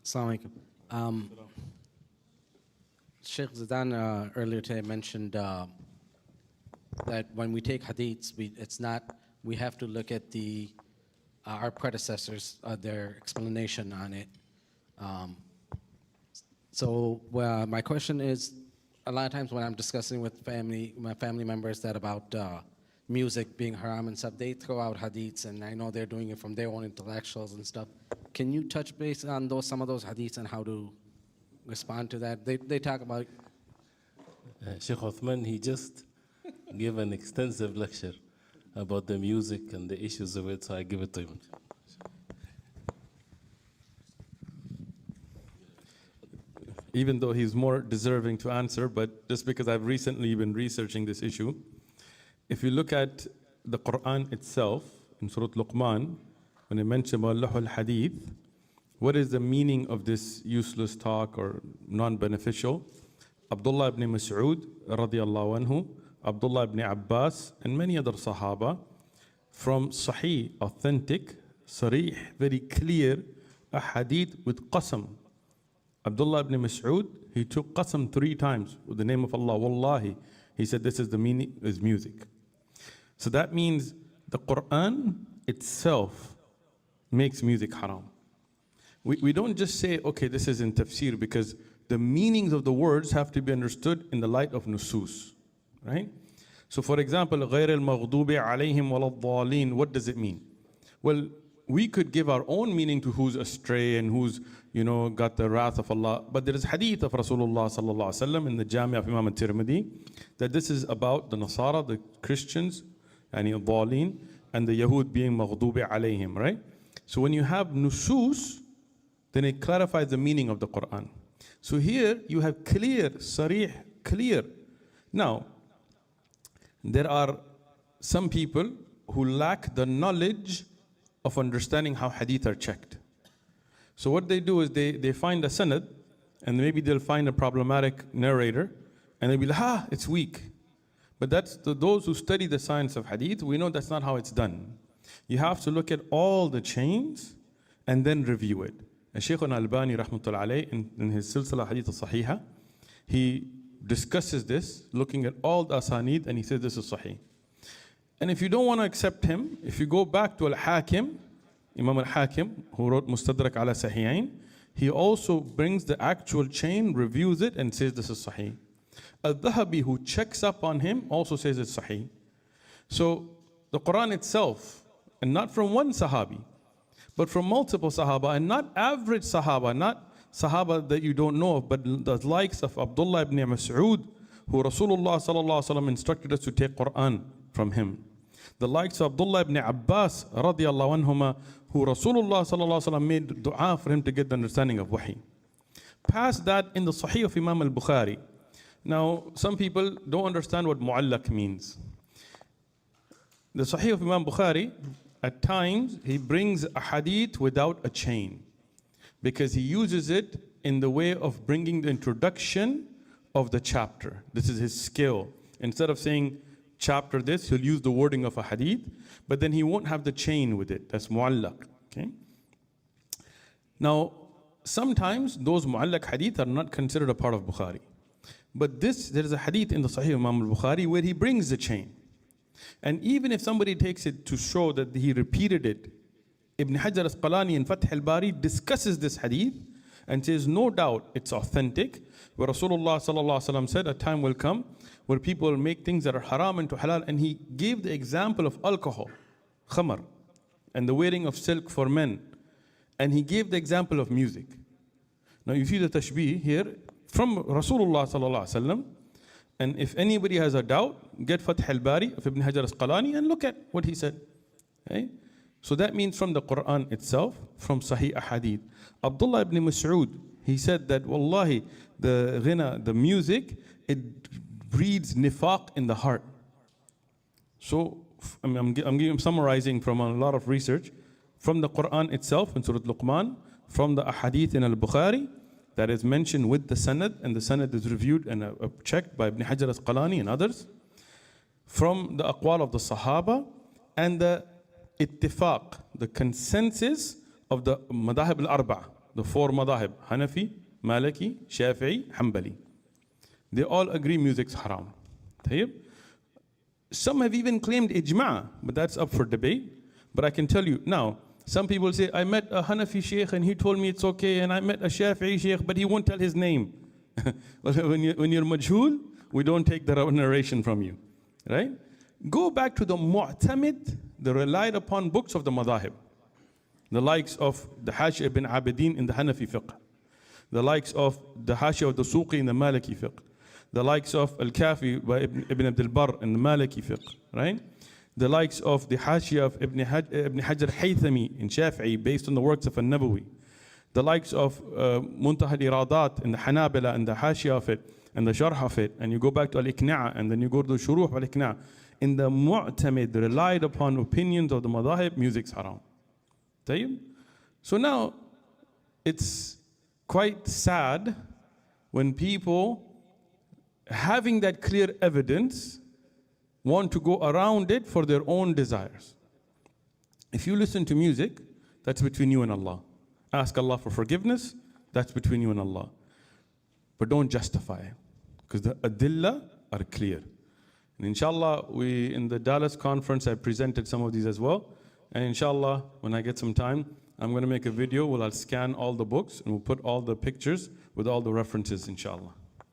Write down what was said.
Assalamu alaikum. Sheikh Zadan earlier today mentioned that when we take hadiths, we have to look at our predecessors, their explanation on it. My question is, a lot of times when I'm discussing with my family members that about music being haram and stuff, they throw out hadiths, and I know they're doing it from their own intellectuals and stuff. Can you touch base on some of those hadiths and how to respond to that? They talk about. Sheikh Uthman, he just gave an extensive lecture about the music and the issues of it, so I give it to him. Even though he's more deserving to answer, but just because I've recently been researching this issue, if you look at the Quran itself, in Surah Luqman, when it mentions about Lahul Hadith, what is the meaning of this useless talk or non-beneficial? Abdullah ibn Mas'ud, radiallahu anhu, Abdullah ibn Abbas, and many other Sahaba, from Sahih, authentic, Sarih, very clear, a hadith with qasam. Abdullah ibn Mas'ud, he took qasam 3 times with the name of Allah, wallahi. He said this is the meaning, is music. So that means the Quran itself makes music haram. We don't just say, okay, this is in tafsir, because the meanings of the words have to be understood in the light of nusus, right? So for example, غَيْرِ الْمَغْضُوبِ عَلَيْهِمْ وَلَا الضَّالِينَ, what does it mean? Well, we could give our own meaning to who's astray and who's, got the wrath of Allah. But there is hadith of Rasulullah sallallahu alaihi wasallam in the Jami' of Imam al-Tirmidhi that this is about the Nasara, the Christians, and الضالين, and the Yahud being maghdubi alayhim, right? So when you have nusus, then it clarifies the meaning of the Quran. So here you have clear, sarih, clear. Now, there are some people who lack the knowledge of understanding how hadith are checked. So what they do is they find a sanad, and maybe they'll find a problematic narrator, and they'll be like, it's weak. But that's those who study the science of hadith, we know that's not how it's done. You have to look at all the chains and then review it. And Shaykh al-Albani rahmatullah alayh, in his Silsila Hadith al-Sahihah, he discusses this, looking at all the asanid, and he says this is sahih. And if you don't want to accept him, if you go back to Al-Hakim, Imam Al-Hakim, who wrote Mustadrak ala Sahihain, he also brings the actual chain, reviews it, and says this is sahih. Al-Dhahabi, who checks up on him, also says it's sahih. So the Quran itself, and not from one Sahabi, but from multiple Sahaba, and not average Sahaba, not Sahaba that you don't know of, but the likes of Abdullah ibn Mas'ud, who Rasulullah sallallahu alaihi wasallam instructed us to take Quran from him. The likes of Abdullah ibn Abbas radiallahu anhuma, who Rasulullah sallallahu alaihi wasallam made dua for him to get the understanding of wahi. Past that, in the Sahih of Imam al-Bukhari. Now, some people don't understand what mu'allaq means. The Sahih of Imam Bukhari, at times, he brings a hadith without a chain, because he uses it in the way of bringing the introduction of the chapter. This is his skill. Instead of saying chapter this, he'll use the wording of a hadith, but then he won't have the chain with it. That's mu'allaq. Okay? Now, sometimes those mu'allaq hadith are not considered a part of Bukhari. But there is a hadith in the Sahih of Imam al-Bukhari where he brings the chain. And even if somebody takes it to show that he repeated it, Ibn Hajar Asqalani in Fath al-Bari discusses this hadith and says, no doubt it's authentic, where Rasulullah sallallahu alaihi wasallam said, a time will come where people will make things that are haram into halal, and he gave the example of alcohol, khamar, and the wearing of silk for men, and he gave the example of music. Now you see the tashbih here from Rasulullah sallallahu alaihi wasallam. And if anybody has a doubt, get Fath al-Bari of Ibn Hajar Asqalani and look at what he said. Okay? So that means from the Quran itself, from Sahih Ahadith. Abdullah ibn Mas'ud, he said that wallahi, the ghina, the music, it breeds nifaq in the heart. So I'm summarizing from a lot of research from the Quran itself in Surah Luqman, from the Ahadith in Al-Bukhari, that is mentioned with the sanad, and the sanad is reviewed and checked by Ibn Hajar Asqalani and others, from the aqwal of the Sahaba, and the ittifaq, the consensus of the madahib al-arba', the four madahib, Hanafi, Maliki, Shafi'i, Hanbali. They all agree music's haram. طيب? Some have even claimed ijma', but that's up for debate. But I can tell you now, some people say, I met a Hanafi sheikh and he told me it's okay, and I met a Shafi'i sheikh, but he won't tell his name. Well, when you're majhul, we don't take the narration from you, right? Go back to the mu'tamid, the relied upon books of the madahib. The likes of the Hashi ibn Abidin in the Hanafi fiqh. The likes of the Hashi of the Suqi in the Maliki fiqh. The likes of Al-Kafi by Ibn Abdul Barr in the Maliki fiqh, right? The likes of the Hashi of Ibn Hajar Haythami in Shafi'i based on the works of An-Nabawi. The likes of Muntaha al-Iradat in the Hanabila and the Hashi of it and the Sharh of it. And you go back to Al-Iqna' and then you go to the Shuruh al-Iqna'. In the Mu'tamid, relied upon opinions of the madahib, music's haram. طيب? So now, it's quite sad when people, having that clear evidence, want to go around it for their own desires. If you listen to music, that's between you and Allah. Ask Allah for forgiveness, that's between you and Allah. But don't justify it, because the adillah are clear. And inshallah, in the Dallas conference, I presented some of these as well. And inshallah, when I get some time, I'm going to make a video where I'll scan all the books and we'll put all the pictures with all the references, inshallah.